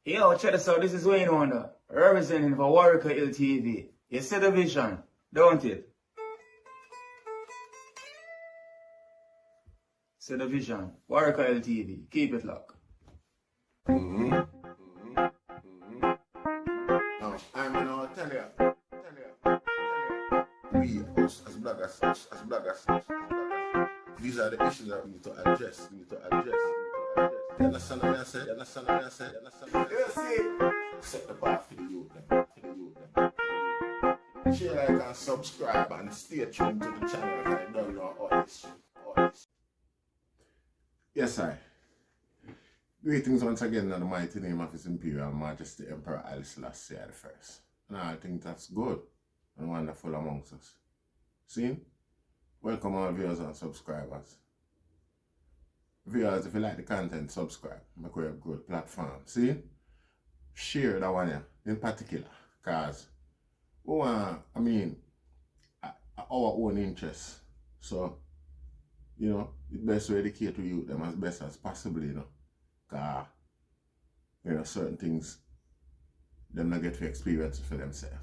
Yo, check this out. This is Wayne Wonder, representing for Warwick LTV. You see the vision, don't it? See the vision. Warwick LTV. Keep it locked. Now, I'm gonna tell you. We, us, as bloggers, these are the issues that we need to address. You understand what I say? You see? Set the bar for the youth, Share, like, and subscribe, and stay tuned to the channel. I don't know all this. Yes, I. Greetings once again in the mighty name of His Imperial Majesty Emperor Haile Selassie I. And I think that's good and wonderful amongst us. See? Welcome all viewers and subscribers. Viewers, if you like the content, subscribe. Make we a good platform. See? Share that one here, in particular. Because we want, our own interests. So, it's best to educate you them as best as possible, Because, certain things them not get to experience for themselves.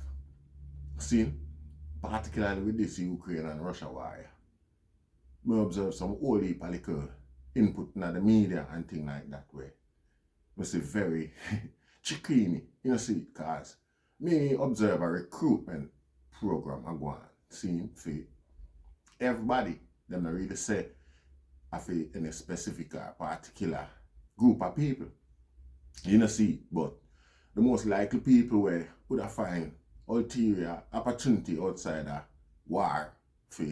See, particularly with this Ukraine and Russia war, we observe some whole heap of little input in the media and things like that way. We see very chickeny, because me observe a recruitment program I go on, see, for everybody, them not really say I feel in a specific or particular group of people. But the most likely people where would I find ulterior opportunity outside of war for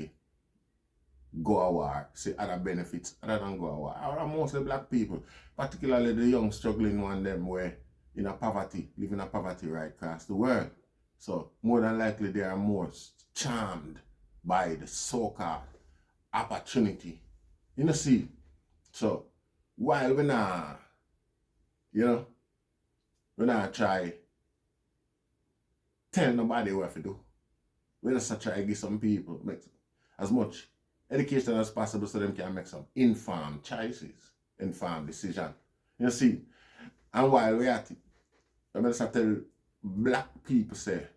go a war, see other benefits other than go a war. Are mostly black people, particularly the young struggling one them where in a poverty, living a poverty right across the world. So more than likely they are more charmed by the so-called opportunity. So while we not, we not try tell nobody what to do. We just try to give some people make as much education as possible so them can make some informed choices, informed decision. And while we at it, I just tell black people say,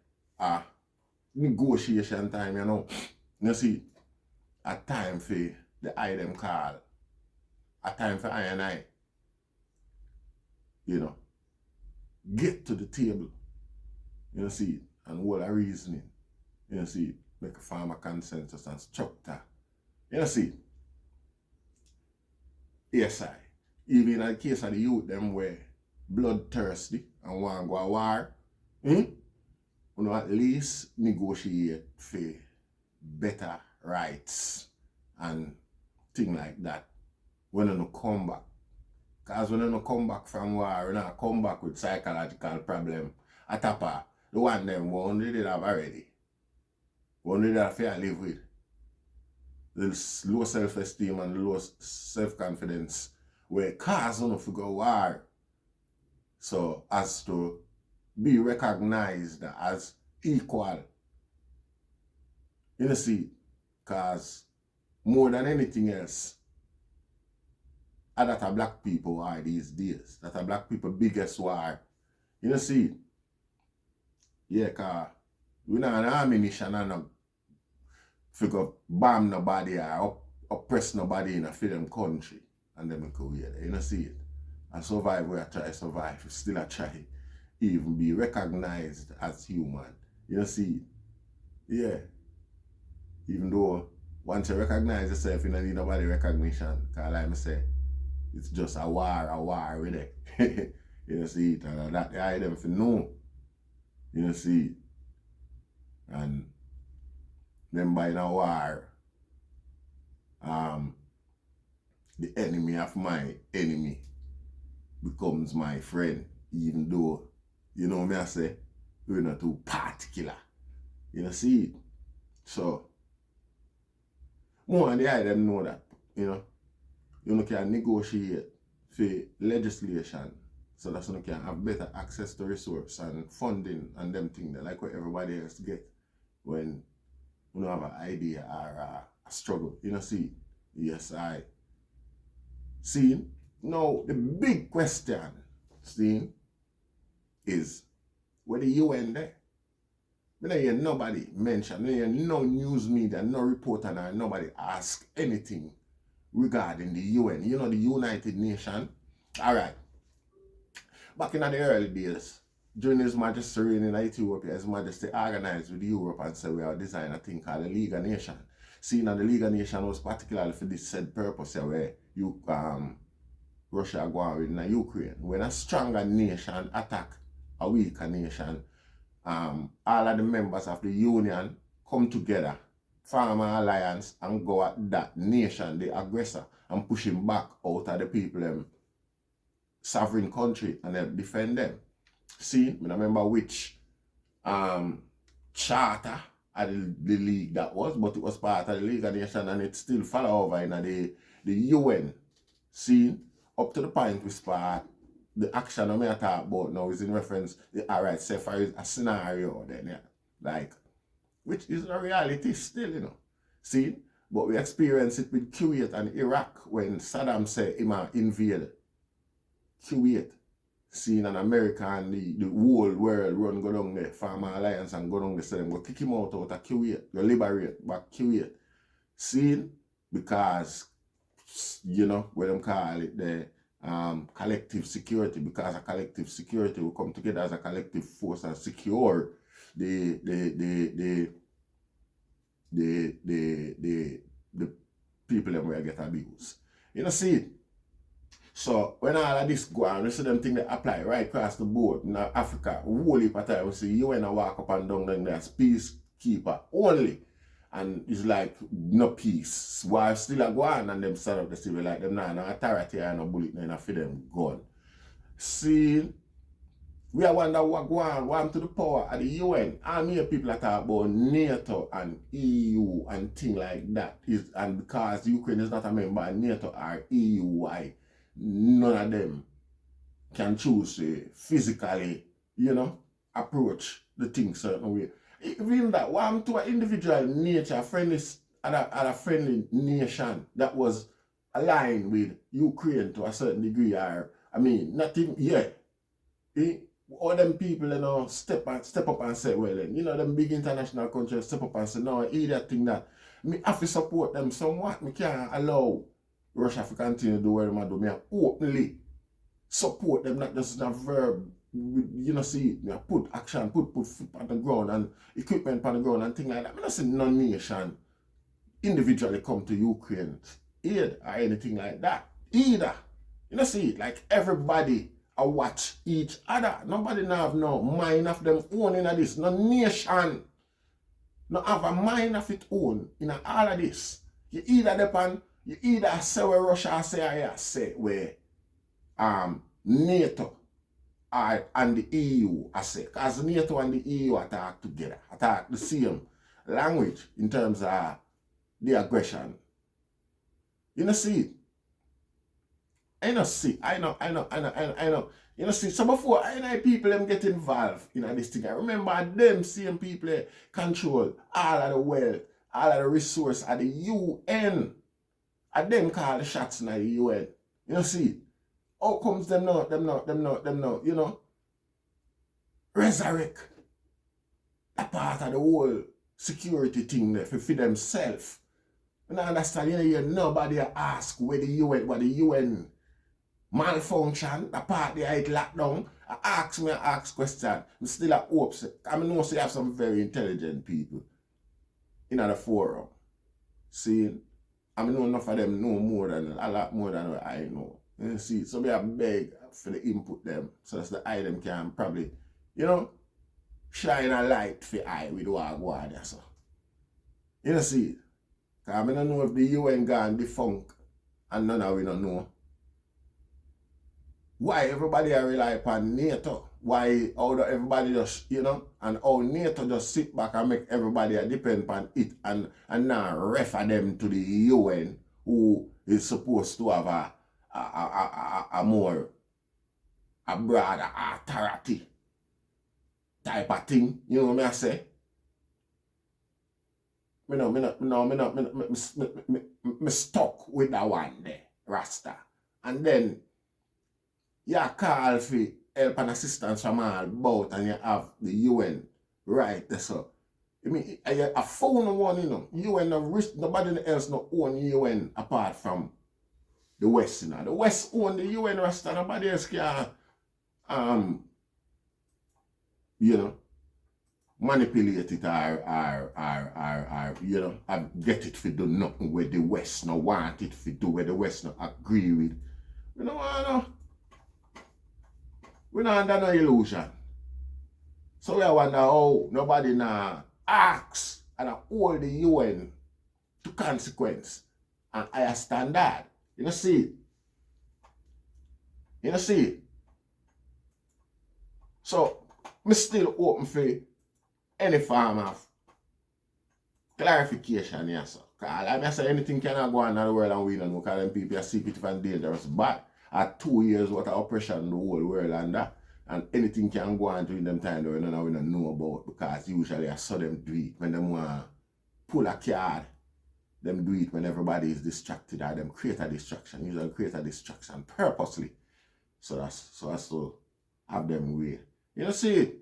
negotiation time, a time for the item call, a time for I and I, get to the table, and what a reasoning, make a form a consensus and structure. Yes, I. Even in the case of the youth, them were bloodthirsty and want to go to war, at least negotiate for better rights and things like that when you come back. Because when you come back from war, you not come back with psychological problem. A tapper, the one them one they did have already. One they have to live with. The low self-esteem and low self-confidence were cause you to go war. So as to be recognized as equal. Because more than anything else, that are black people are these days. That are black people biggest war. Yeah, because we not an ammunition and no figure bomb nobody or oppress nobody in a film country and them go here. And survive where I try to survive. Still I try even be recognized as human. Yeah. Even though once you recognize yourself, you don't need nobody recognition. Because like I say, it's just a war with it. And that I them for know. And then by the war, the enemy of my enemy becomes my friend, even though, me I say, we're not too particular. So, more and the eye them know that, you can negotiate for legislation so that you can have better access to resource and funding and them things like what everybody else get when you have an idea or a struggle. Yes, I. See, now the big question, is where the UN there. I don't hear nobody mention, I don't hear no news media, no reporter, and nobody ask anything regarding the UN. You know, the United Nations. All right. Back in the early days, during His Majesty reign in Ethiopia, His Majesty organized with Europe and said we are designing a thing called the League of Nations. Seeing that the League of Nations was particularly for this said purpose where you Russia go on with Ukraine. When a stronger nation attack a weaker nation, all of the members of the union come together, form an alliance and go at that nation, the aggressor, and push him back out of the people sovereign country and then defend them. See, I don't remember which charter of the league that was, but it was part of the League of Nations and it still follow over in the UN. See, up to the point we start, the action I may talk about now is in reference, alright, say for a scenario then, yeah, like, which is a reality still, you know. See, but we experience it with Kuwait and Iraq when Saddam said he might invade Kuwait. Seeing an America and the whole world run go down there, form an alliance and go down there, so them go kick him out of Kuwait, go liberate back Kuwait. See, because, you know, what them call it the collective security, because a collective security will come together as a collective force and secure the people that will get abused. You know, see. So when all of this go on, we see them things that apply right across the board in Africa. Whole heap of time we see UN walk up and down there as peacekeeper only. And it's like no peace. While still a go on and them stand up the civil like them no authority and no bullet no for them gun. See, we are wonder what go on, what to the power of the UN. I hear people that talk about NATO and EU and things like that. And because Ukraine is not a member of NATO or EU, why none of them can choose to physically, you know, approach the thing certain way. Even that, one to an individual nature, a friendly nation that was aligned with Ukraine to a certain degree, or I mean, nothing yet. All them people, you know, step up and say, well, then, you know, them big international countries step up and say, no, either thing that me have to support them somewhat. Me can't allow Russia to continue to do what they do. Me openly support them, not just a verb. You know, see, me put action, put foot on the ground and equipment on the ground and things like that. I don't see no nation individually come to Ukraine aid or anything like that either. You know, see, like everybody I watch each other. Nobody now have no mind of them own in this. No nation no have a mind of its own in all of this. You either say where Russia say where NATO and the EU I say. Because NATO and the EU attack together. Attack the same language in terms of the aggression. You know see it? I know. You know, see, so before I know people them get involved in this thing, I remember them same people control all of the wealth, all of the resource at the UN. And them call the shots in the UN. You know, see, how comes them not, you know, resurrect a part of the whole security thing there for themselves. You know, understand, you know, nobody ask where the UN, what the UN malfunction, the part they it locked down. I ask question. I still have hopes. I know you have some very intelligent people in the forum. See, I know enough of them know a lot more than what I know. You see, so we have beg for the input them so that the item can probably, you know, shine a light for I with what go on there. So. You know, see, because I don't know if the UN gone defunct and none of we don't know. Why everybody rely upon NATO? Why how everybody just, you know, and how NATO just sit back and make everybody depend upon it and now refer them to the UN who is supposed to have a more a broader authority type of thing. You know what I say? Me stuck with that one there, Rasta. And then you call for help and assistance from all about, and you have the UN right there, so. I mean, I found one, you know. UN no rich, nobody else no own UN apart from the West, you know. The West own the UN, Rasta, nobody else can, you know, manipulate it or you know, get it for do nothing where the West no want it for do, where the West no agree with. We don't want no. We not under no illusion. So we wonder how nobody now asks and hold the UN to consequence and higher standard. You know see it? You know see it? So, me still open for any form of clarification here, so. Because I say anything cannot go on in the world and we don't know, because them people are secretive and dangerous. But at 2 years what of oppression in the whole world and anything can go on during them time that we don't know about, because usually I saw them do it when them want to pull a card. Them do it when everybody is distracted, or them create a distraction. Usually create a distraction purposely. So that's to have them way. You know see it?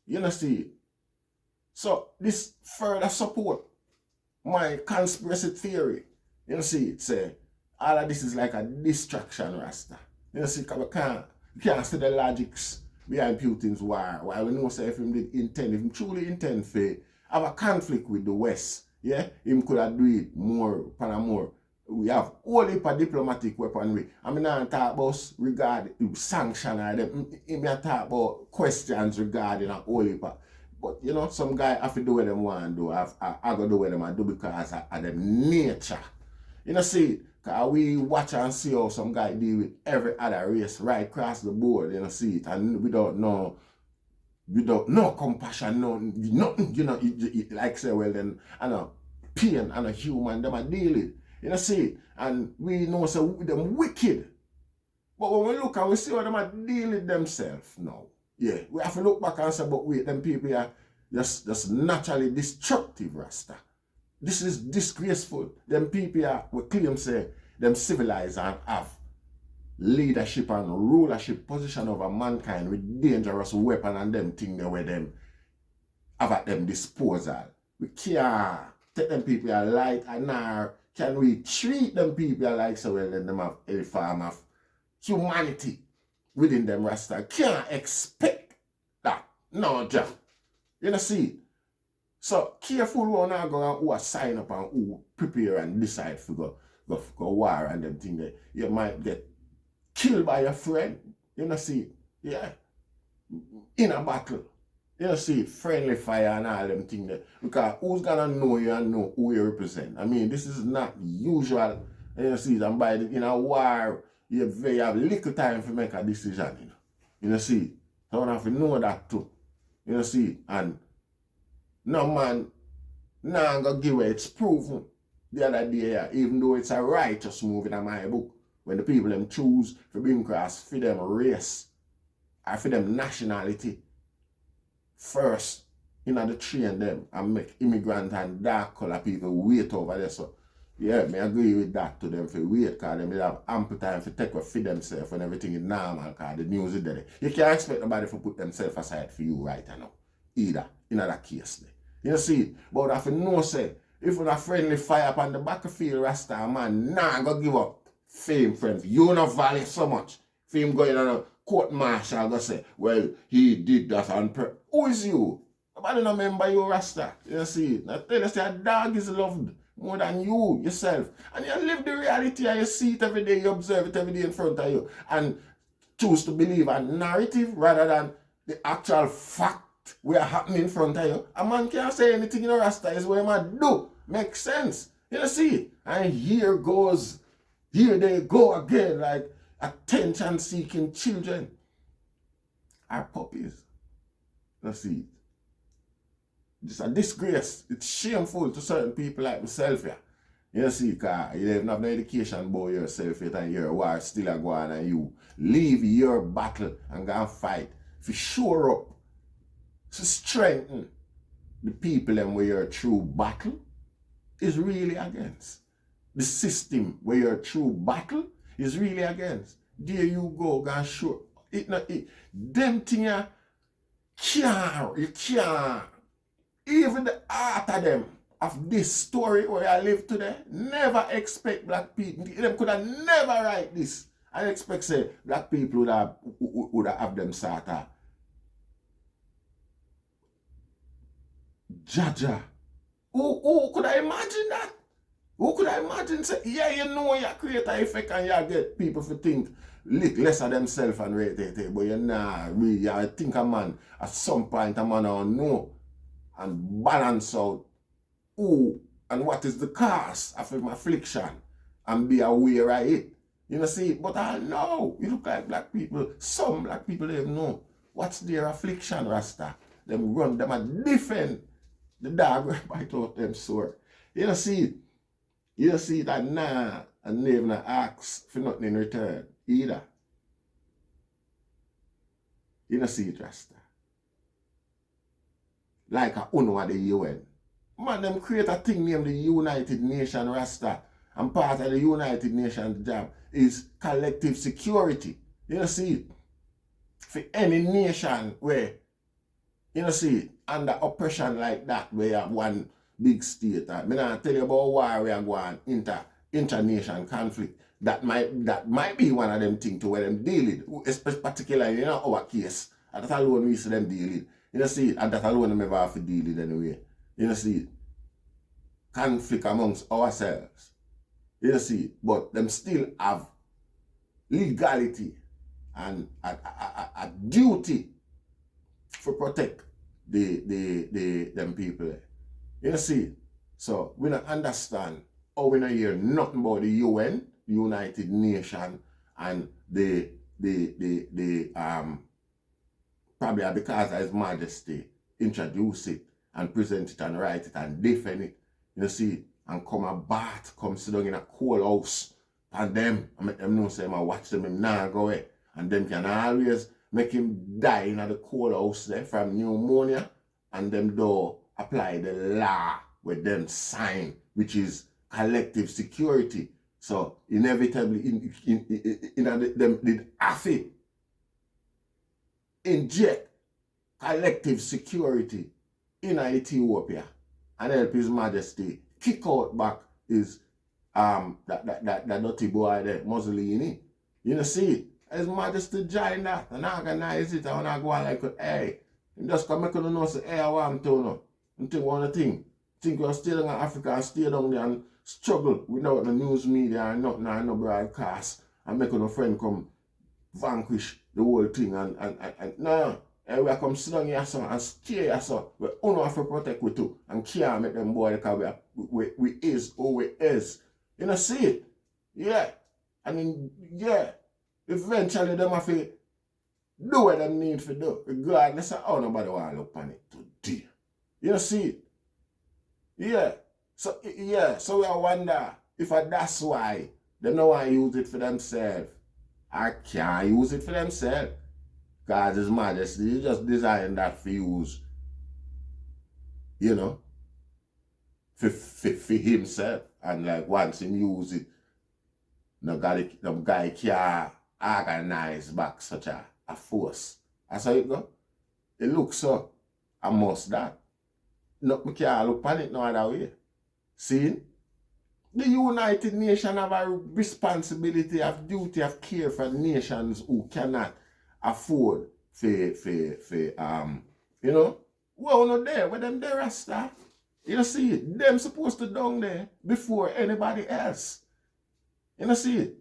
You know see it? So this further support my conspiracy theory. You know see it? Say all of this is like a distraction, Rasta. You know see, because we can't see the logics behind Putin's war. While we know say if him truly intend to have a conflict with the West, yeah, him could have do it more. We have all heap of diplomatic weaponry. I mean, I talk about regarding sanction or them. I talk about questions regarding a whole heap of. But you know, some guy have to do what them want to do. I go do what them do because of them nature. You know, see, because we watch and see how some guy deal with every other race right across the board. You know, see it, and without no compassion, nothing. You know, like say, well then, I know pain and a human them are dealing. You know, see, and we know so them wicked. But when we look and we see how them are dealing with themselves now, yeah, we have to look back and say, but wait, them people are just naturally destructive, Rasta. This is disgraceful. Them people are, we claim say, them civilized and have leadership and rulership position over mankind with dangerous weapon and them thing there where them have at them disposal. We can't take them people light and now can we treat them people like so well then them have a form of humanity within them, Rasta. Can't expect that. No, Jack. You know, see. So, careful who are going who are sign up and who prepare and decide to go war and them thing there. You might get killed by your friend. You know, see. Yeah. In a battle. You know, see, friendly fire and all them thing there. Because who's gonna know you and know who you represent? I mean, this is not usual. You know, see, and by in a war, you have little time to make a decision. You know, see. So you have to know that too. You know, see, and no man, nah gonna give it. It's proven the other day, yeah, even though it's a righteous move in my book, when the people them choose for bring cross for them race or for them nationality first, you know, to train them and make immigrant and dark color people wait over there. So yeah, me agree with that to them for wait, because them will have ample time to take for themselves and everything is normal, because the news is there. You can't expect nobody to put themselves aside for you right now. Either in that case. You see, but if you know say, if you a friendly fire up on the battlefield, Rasta man, nah go give up fame, friends. You not value so much. Fame going on a court martial go say, well, he did that on purpose. Who is you? Nobody no remember you, Rasta. You see, I tell you say a dog is loved more than you yourself. And you live the reality and you see it every day, you observe it every day in front of you. And choose to believe a narrative rather than the actual fact we are happening in front of you. A man can't say anything in a Rasta is what he might do. Makes sense. You see? And here they go again, like attention seeking children. Our puppies. You see? It's a disgrace. It's shameful to certain people like myself here. You see, because you don't have no education about yourself yet and your war still a go on and you leave your battle and go and fight. If you shore up to strengthen the people and where your true battle is really against. The system where your true battle is really against. There you go and show. them thing you can't, even the art of them, of this story where I live today, never expect black people, them could have never write this. I expect say black people would have them sort of Jaja. Who could I imagine that? Who could I imagine say, yeah, you know you create an effect and you get people to think less of themselves and rate it, but you nah really, I think a man at some point a man will know and balance out who and what is the cause of his affliction and be aware of it. You know, see, but I know, you look like black people, some black people don't even know what's their affliction, Rasta. Them run, them a defend the dog will bite out them sword. You know, see that nah, and never not ask for nothing in return either. You know, see it, Rasta. Like a UNO at the UN. Man, them create a thing named the United Nations, Rasta. And part of the United Nations job is collective security. You know, see it? For any nation where, you know, see it, under oppression like that, where you have one big state. I mean, I tell you about why we are going inter-nation conflict. That might be one of them things to where them deal with, particularly in our case. And that alone we see them deal with. You know, see it, and that alone them ever have to deal with anyway. You know, see it. Conflict amongst ourselves. You know, see it. But them still have legality and a duty to protect them people. You know, see it. So we don't understand how we don't hear nothing about the UN, the United Nations, and the probably because of His Majesty introduce it and present it and write it and defend it. You know, see it, and come a bath, come sit down in a cold house and them, and make them know say I watch them him now go away. And them can always make him die in the cold house there from pneumonia, and them do apply the law with them sign, which is collective security. So inevitably them did have it inject collective security in Ethiopia and help His Majesty kick out back his that dirty boy there, Mussolini. You know, see it. His Majesty join that and organize it and I go on like, hey, him just come make you know say, hey, I want to know. And think one thing. Think you're still in Africa and stay down there and struggle without the news media and nothing and no broadcast and make a friend come vanquish the whole thing and no. We come sit down here so and stay here so we only have to protect we too and can't make them boy because we is who we is. You know, see it? Yeah. I mean, yeah. Eventually them have to do what they need to do, regardless of how nobody want to look on it today. You know, see it? Yeah. So we wonder if that's why they don't want to use it for themselves. I can't use it for themselves. Because His Majesty, He just designed that for use, you know, for himself. And like once Him use it, no guy can't organize back such a force. That's how it go. It looks so. I must that. No, I can't look on it no other way. See? The United Nations have a responsibility, have duty, have care for nations who cannot afford you know, well not there, where them there Rasta. You know, see it, them supposed to down there before anybody else. You know, see it.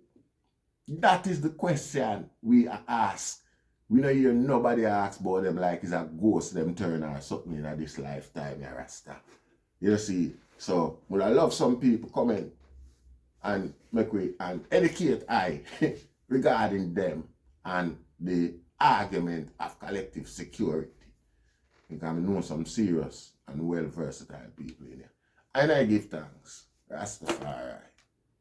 That is the question we ask. We don't hear nobody ask about them like it's a ghost them turn or something in this lifetime, yeah, Rasta. You know, see it. So, would I love some people comment and make we and educate I regarding them and the argument of collective security. Because I know some serious and well versatile people in here. And I give thanks. Rastafari.